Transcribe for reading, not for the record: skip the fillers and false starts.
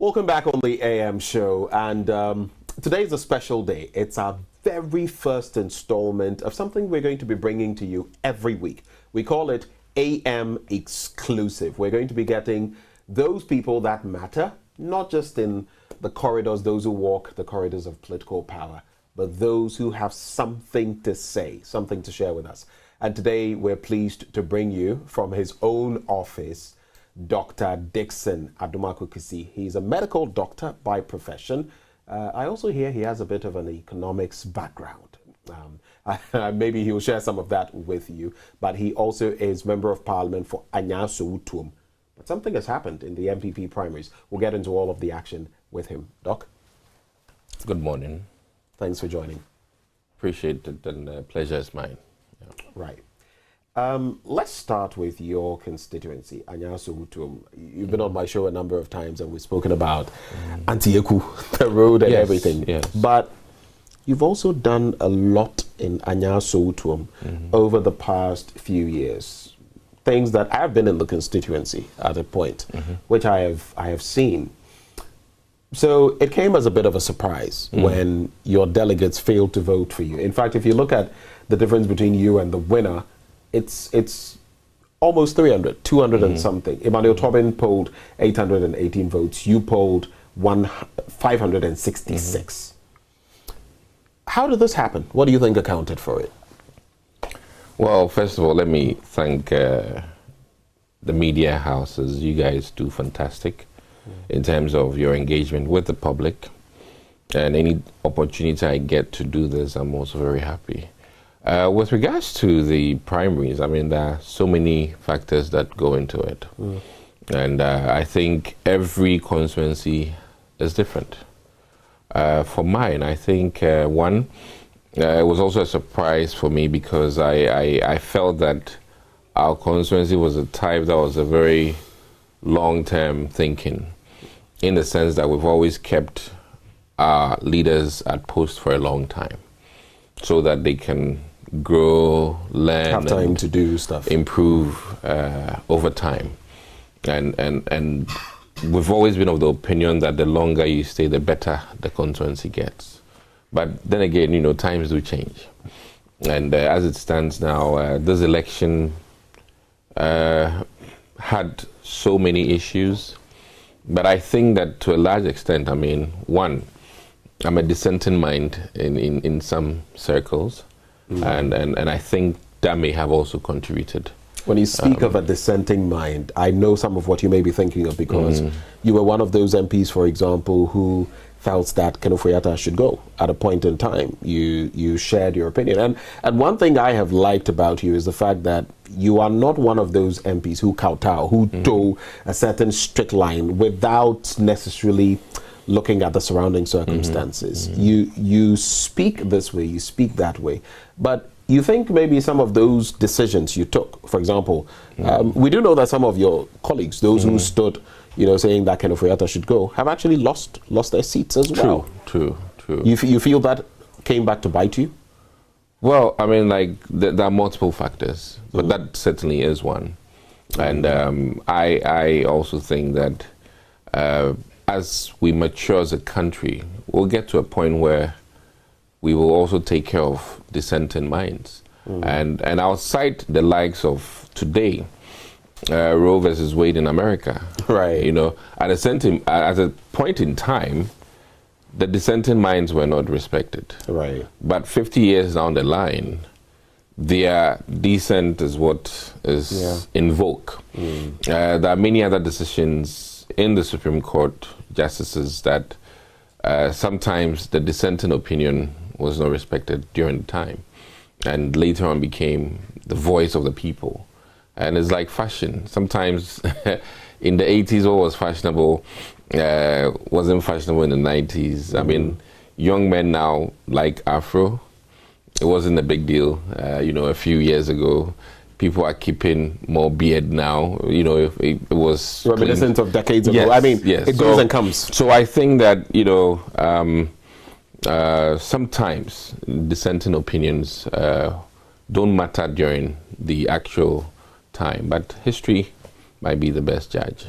Welcome back on the AM show, and today is a special day. It's our very first installment of something we're going to be bringing to you every week. We call it AM Exclusive. We're going to be getting those people that matter, not just in the corridors, those who walk the corridors of political power, but those who have something to say, something to share with us. And today we're pleased to bring you from his own office, Dr. Dixon Adomako Kissi. He's a medical doctor by profession. I also hear he has a bit of an economics background. Maybe he'll share some of that with you. But he also is Member of Parliament for Anyaso. But something has happened in the NPP primaries. We'll get into all of the action with him. Doc? Good morning. Thanks for joining. Appreciate it, and the pleasure is mine. Yeah. Right. Let's start with your constituency, Anyaso. You've been on my show a number of times and we've spoken about Antieku, the road and everything. Yes. But you've also done a lot in Anyaso over the past few years. Things that I've been in the constituency at a point, which I have seen. So it came as a bit of a surprise when your delegates failed to vote for you. In fact, if you look at the difference between you and the winner, it's almost 200 and something. Emmanuel Tobin polled 818 votes. You polled 566. How did this happen? What do you think accounted for it? Well, first of all, let me thank the media houses. You guys do fantastic in terms of your engagement with the public. And any opportunity I get to do this, I'm also very happy. With regards to the primaries, I mean, there are so many factors that go into it. And I think every constituency is different. For mine, I think one, it was also a surprise for me because I felt that our constituency was a type that was a very long-term thinking, in the sense that we've always kept our leaders at post for a long time so that they can grow, learn, have time to do stuff, improve over time. And we've always been of the opinion that the longer you stay, the better the constituency gets. But then again, you know, times do change. And as it stands now, this election had so many issues. But I think that to a large extent, I mean, one, I'm a dissenting mind in some circles. And I think that may have also contributed. When you speak of a dissenting mind, I know some of what you may be thinking of, because you were one of those MPs, for example, who felt that Ken Ofori-Atta should go at a point in time. You shared your opinion. And one thing I have liked about you is the fact that you are not one of those MPs who kowtow, who toe a certain strict line without necessarily looking at the surrounding circumstances. You speak this way, you speak that way, but you think maybe some of those decisions you took, for example, we do know that some of your colleagues, those who stood, you know, saying that Ken Ofori-Atta should go, have actually lost their seats as well. True. You feel that came back to bite you? Well, I mean, like, there are multiple factors, but that certainly is one. And I also think that as we mature as a country, we'll get to a point where we will also take care of dissenting minds. And I'll cite the likes of today, Roe versus Wade in America. Right. You know, at a point in time, the dissenting minds were not respected. Right. But 50 years down the line, their dissent is what is in vogue. There are many other decisions in the Supreme Court justices that sometimes the dissenting opinion was not respected during the time, and later on became the voice of the people. And it's like fashion. Sometimes in the 80s, what was fashionable wasn't fashionable in the 90s. I mean, young men now like Afro. It wasn't a big deal, you know, a few years ago. People are keeping more beard now. You know, it was reminiscent of decades ago. Yes, I mean, yes. it goes and comes. So I think that, you know, sometimes dissenting opinions don't matter during the actual time, but history might be the best judge.